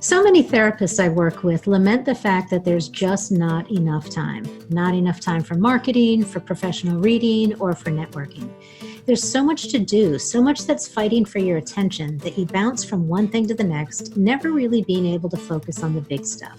So many therapists I work with lament the fact that there's just not enough time. Not enough time for marketing, for professional reading, or for networking. There's so much to do, so much that's fighting for your attention that you bounce from one thing to the next, never really being able to focus on the big stuff.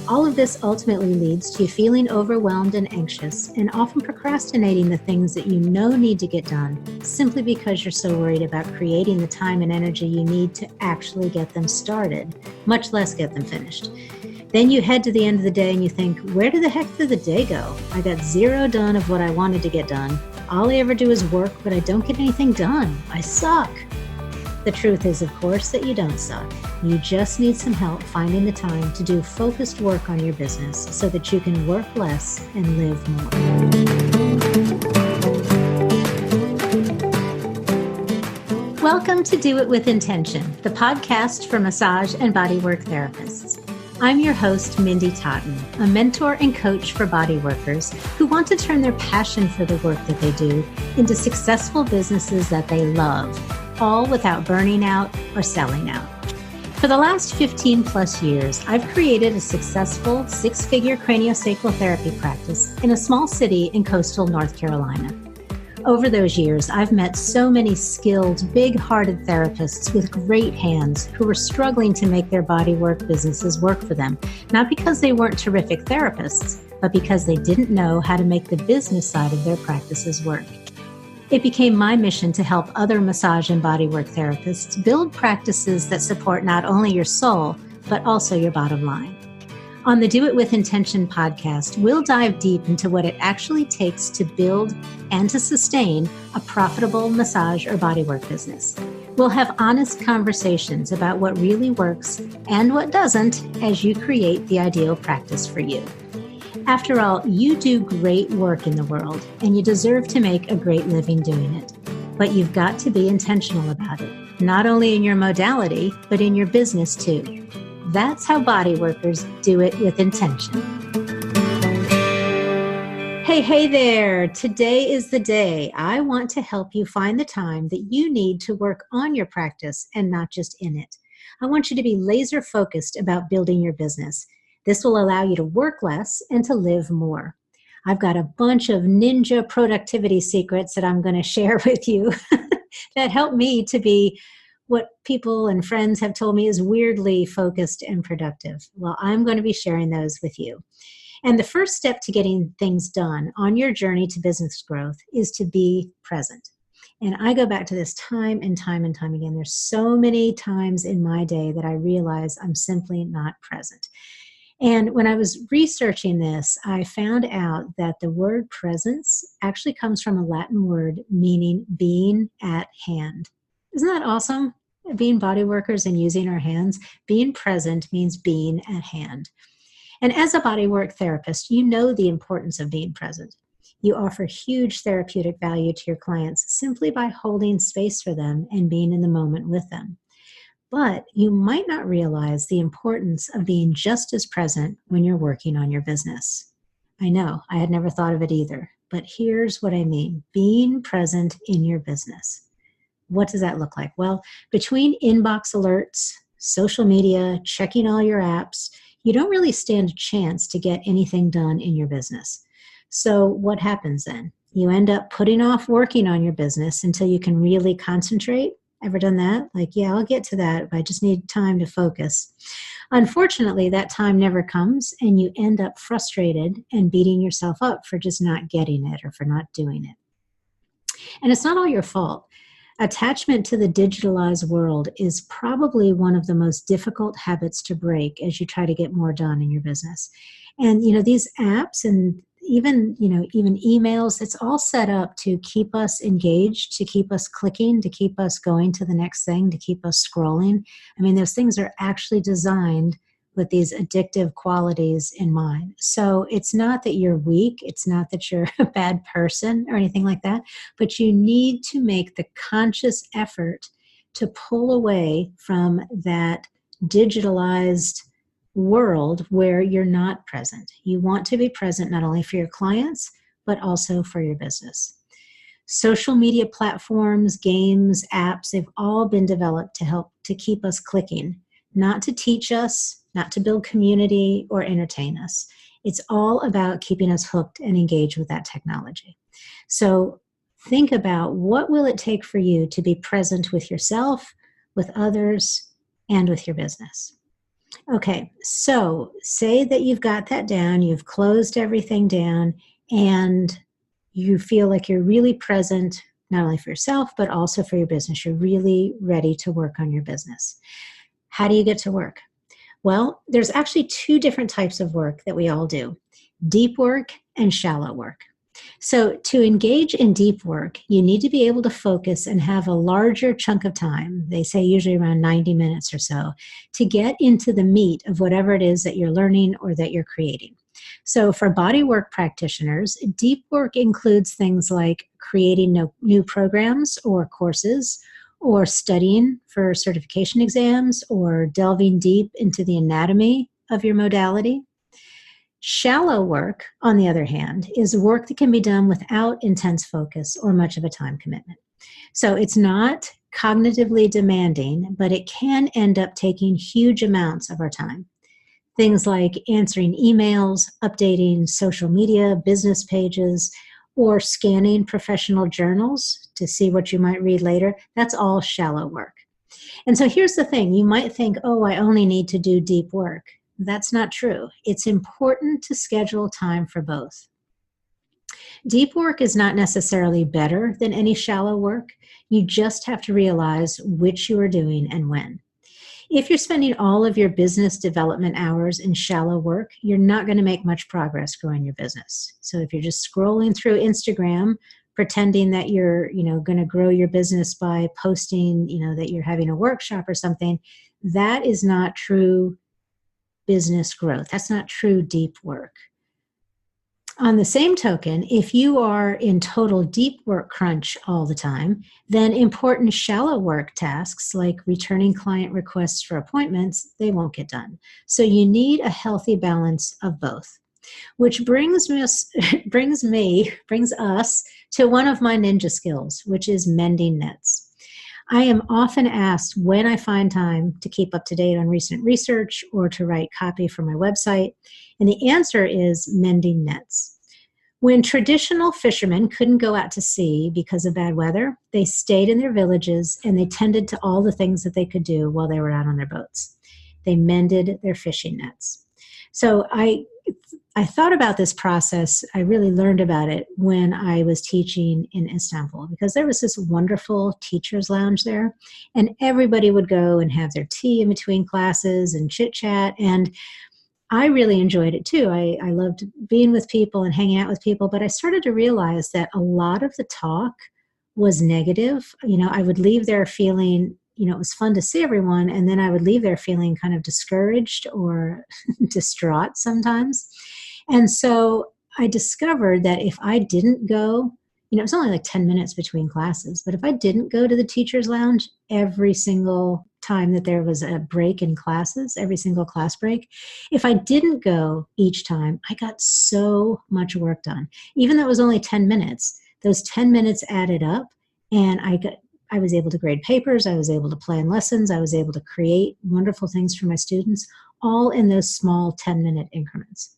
All of this ultimately leads to you feeling overwhelmed and anxious and often procrastinating the things that you know need to get done simply because you're so worried about creating the time and energy you need to actually get them started, much less get them finished. Then you head to the end of the day and you think, where did the heck did the day go? I got zero done of what I wanted to get done. All I ever do is work, but I don't get anything done. I suck. The truth is, of course, that you don't suck. You just need some help finding the time to do focused work on your business so that you can work less and live more. Welcome to Do It With Intention, the podcast for massage and bodywork therapists. I'm your host, Mindy Totten, a mentor and coach for bodyworkers who want to turn their passion for the work that they do into successful businesses that they love, all without burning out or selling out. For the last 15 plus years, I've created a successful 6-figure craniosacral therapy practice in a small city in coastal North Carolina. Over those years, I've met so many skilled, big-hearted therapists with great hands who were struggling to make their bodywork businesses work for them, not because they weren't terrific therapists, but because they didn't know how to make the business side of their practices work. It became my mission to help other massage and bodywork therapists build practices that support not only your soul, but also your bottom line. On the Do It With Intention podcast, we'll dive deep into what it actually takes to build and to sustain a profitable massage or bodywork business. We'll have honest conversations about what really works and what doesn't as you create the ideal practice for you. After all, you do great work in the world, and you deserve to make a great living doing it. But you've got to be intentional about it, not only in your modality, but in your business too. That's how bodyworkers do it with intention. Hey there. Today is the day. I want to help you find the time that you need to work on your practice and not just in it. I want you to be laser focused about building your business. This will allow you to work less and to live more. I've got a bunch of ninja productivity secrets that I'm going to share with you that help me to be what people and friends have told me is weirdly focused and productive. Well, I'm going to be sharing those with you. And the first step to getting things done on your journey to business growth is to be present. And I go back to this time and time and time again. There's so many times in my day that I realize I'm simply not present. And when I was researching this, I found out that the word presence actually comes from a Latin word meaning being at hand. Isn't that awesome? Being body workers and using our hands, being present means being at hand. And as a bodywork therapist, you know the importance of being present. You offer huge therapeutic value to your clients simply by holding space for them and being in the moment with them. But you might not realize the importance of being just as present when you're working on your business. I know, I had never thought of it either, but here's what I mean. Being present in your business. What does that look like? Well, between inbox alerts, social media, checking all your apps, you don't really stand a chance to get anything done in your business. So what happens then? You end up putting off working on your business until you can really concentrate. Ever done that? Like, yeah, I'll get to that, but I just need time to focus. Unfortunately, that time never comes, and you end up frustrated and beating yourself up for just not getting it or for not doing it. And it's not all your fault. Attachment to the digitalized world is probably one of the most difficult habits to break as you try to get more done in your business. And, these apps and even emails, it's all set up to keep us engaged, to keep us clicking, to keep us going to the next thing, to keep us scrolling. I mean, those things are actually designed with these addictive qualities in mind. So it's not that you're weak, it's not that you're a bad person or anything like that, but you need to make the conscious effort to pull away from that digitalized world where you're not present. You want to be present not only for your clients, but also for your business. Social media platforms, games, apps, they've all been developed to help to keep us clicking, not to teach us, not to build community or entertain us. It's all about keeping us hooked and engaged with that technology. So think about, what will it take for you to be present with yourself, with others, and with your business? Okay, so say that you've got that down, you've closed everything down, and you feel like you're really present, not only for yourself, but also for your business. You're really ready to work on your business. How do you get to work? Well, there's actually two different types of work that we all do: deep work and shallow work. So to engage in deep work, you need to be able to focus and have a larger chunk of time, they say usually around 90 minutes or so, to get into the meat of whatever it is that you're learning or that you're creating. So for bodywork practitioners, deep work includes things like creating new programs or courses, or studying for certification exams, or delving deep into the anatomy of your modality. Shallow work, on the other hand, is work that can be done without intense focus or much of a time commitment. So it's not cognitively demanding, but it can end up taking huge amounts of our time. Things like answering emails, updating social media, business pages, or scanning professional journals to see what you might read later. That's all shallow work. And so here's the thing. You might think, oh, I only need to do deep work. That's not true. It's important to schedule time for both. Deep work is not necessarily better than any shallow work. You just have to realize which you are doing and when. If you're spending all of your business development hours in shallow work, you're not going to make much progress growing your business. So if you're just scrolling through Instagram, pretending that you're, going to grow your business by posting, that you're having a workshop or something, that is not true business growth. That's not true deep work. On the same token, if you are in total deep work crunch all the time, then important shallow work tasks like returning client requests for appointments, they won't get done. So you need a healthy balance of both, which brings us to one of my ninja skills, which is mending nets. I am often asked when I find time to keep up to date on recent research or to write copy for my website, and the answer is mending nets. When traditional fishermen couldn't go out to sea because of bad weather, they stayed in their villages and they tended to all the things that they could do while they were out on their boats. They mended their fishing nets. So I thought about this process. I really learned about it when I was teaching in Istanbul, because there was this wonderful teacher's lounge there, and everybody would go and have their tea in between classes and chit chat. And I really enjoyed it too. I loved being with people and hanging out with people, but I started to realize that a lot of the talk was negative. I would leave there feeling, it was fun to see everyone, and then I would leave there feeling kind of discouraged or distraught sometimes. And so I discovered that if I didn't go, it was only like 10 minutes between classes, but if I didn't go to the teacher's lounge every single time that there was a break in classes, every single class break, if I didn't go each time, I got so much work done. Even though it was only 10 minutes, those 10 minutes added up, and I was able to grade papers, I was able to plan lessons, I was able to create wonderful things for my students, all in those small 10-minute increments.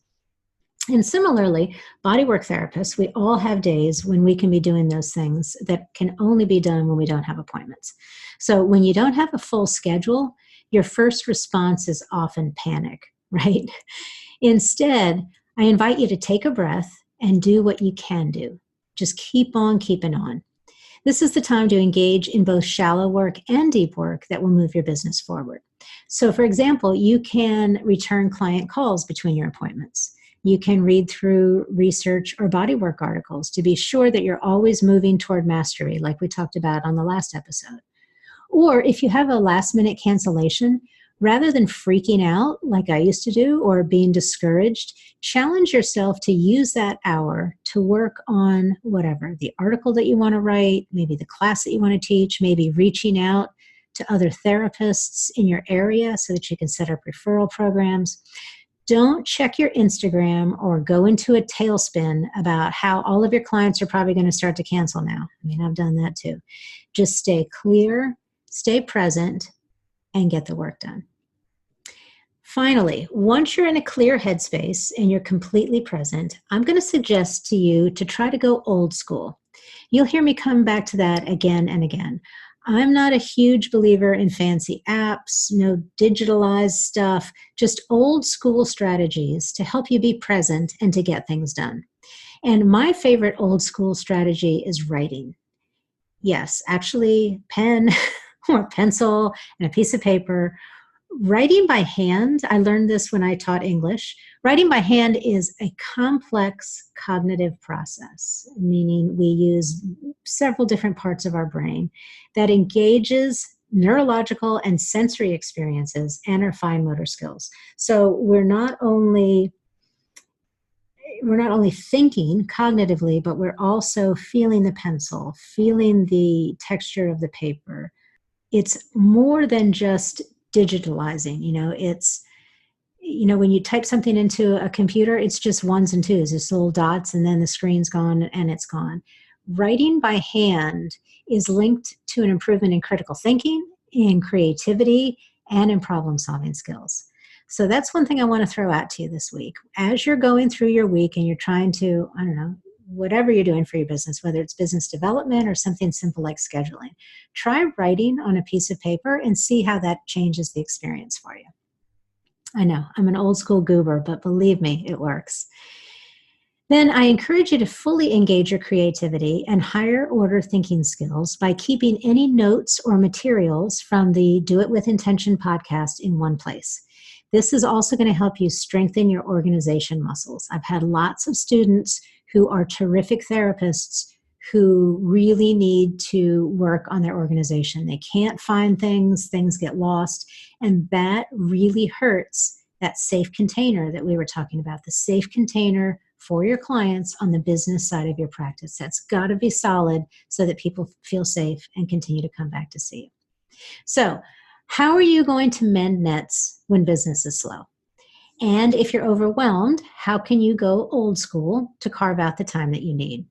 And similarly, bodywork therapists, we all have days when we can be doing those things that can only be done when we don't have appointments. So when you don't have a full schedule, your first response is often panic, right? Instead, I invite you to take a breath and do what you can do. Just keep on keeping on. This is the time to engage in both shallow work and deep work that will move your business forward. So for example, you can return client calls between your appointments. You can read through research or bodywork articles to be sure that you're always moving toward mastery, like we talked about on the last episode. Or if you have a last-minute cancellation, rather than freaking out like I used to do or being discouraged, challenge yourself to use that hour to work on whatever, the article that you want to write, maybe the class that you want to teach, maybe reaching out to other therapists in your area so that you can set up referral programs. Don't check your Instagram or go into a tailspin about how all of your clients are probably going to start to cancel now. I mean, I've done that too. Just stay clear, stay present, and get the work done. Finally, once you're in a clear headspace and you're completely present, I'm going to suggest to you to try to go old school. You'll hear me come back to that again and again. I'm not a huge believer in fancy apps, no digitalized stuff, just old school strategies to help you be present and to get things done. And my favorite old school strategy is writing. Yes, actually, pen or pencil and a piece of paper. Writing by hand, I learned this when I taught English. Writing by hand is a complex cognitive process, meaning we use several different parts of our brain that engages neurological and sensory experiences and our fine motor skills. So we're not only thinking cognitively, but we're also feeling the pencil, feeling the texture of the paper. It's more than just digitalizing. When you type something into a computer, it's just ones and twos, it's little dots, and then the screen's gone and it's gone. Writing by hand is linked to an improvement in critical thinking, in creativity, and in problem-solving skills. So that's one thing I want to throw out to you this week. As you're going through your week and you're trying to, whatever you're doing for your business, whether it's business development or something simple like scheduling, try writing on a piece of paper and see how that changes the experience for you. I know, I'm an old school goober, but believe me, it works. Then I encourage you to fully engage your creativity and higher order thinking skills by keeping any notes or materials from the Do It With Intention podcast in one place. This is also going to help you strengthen your organization muscles. I've had lots of students who are terrific therapists who really need to work on their organization. They can't find things get lost, and that really hurts that safe container that we were talking about, the safe container for your clients on the business side of your practice. That's got to be solid so that people feel safe and continue to come back to see you. So, how are you going to mend nets when business is slow? And if you're overwhelmed, how can you go old school to carve out the time that you need?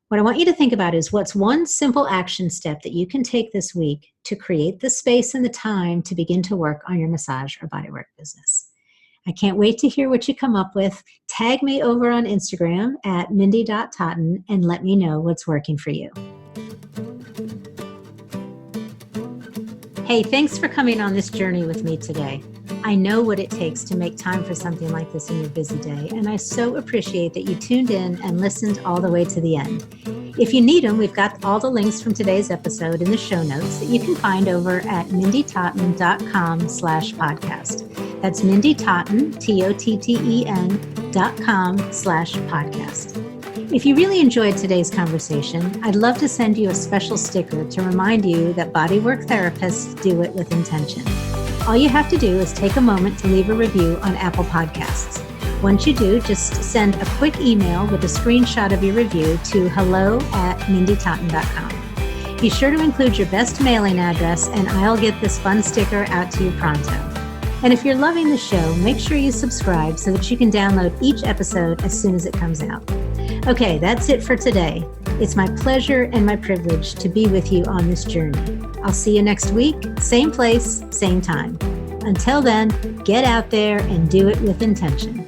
What I want you to think about is what's one simple action step that you can take this week to create the space and the time to begin to work on your massage or bodywork business. I can't wait to hear what you come up with. Tag me over on Instagram at Mindy.Totten and let me know what's working for you. Hey, thanks for coming on this journey with me today. I know what it takes to make time for something like this in your busy day, and I so appreciate that you tuned in and listened all the way to the end. If you need them, we've got all the links from today's episode in the show notes that you can find over at mindytotten.com/podcast. That's Mindy Totten, TOTTEN.com/podcast. If you really enjoyed today's conversation, I'd love to send you a special sticker to remind you that bodywork therapists do it with intention. All you have to do is take a moment to leave a review on Apple Podcasts. Once you do, just send a quick email with a screenshot of your review to hello@mindytotten.com. Be sure to include your best mailing address, and I'll get this fun sticker out to you pronto. And if you're loving the show, make sure you subscribe so that you can download each episode as soon as it comes out. Okay, that's it for today. It's my pleasure and my privilege to be with you on this journey. I'll see you next week, same place, same time. Until then, get out there and do it with intention.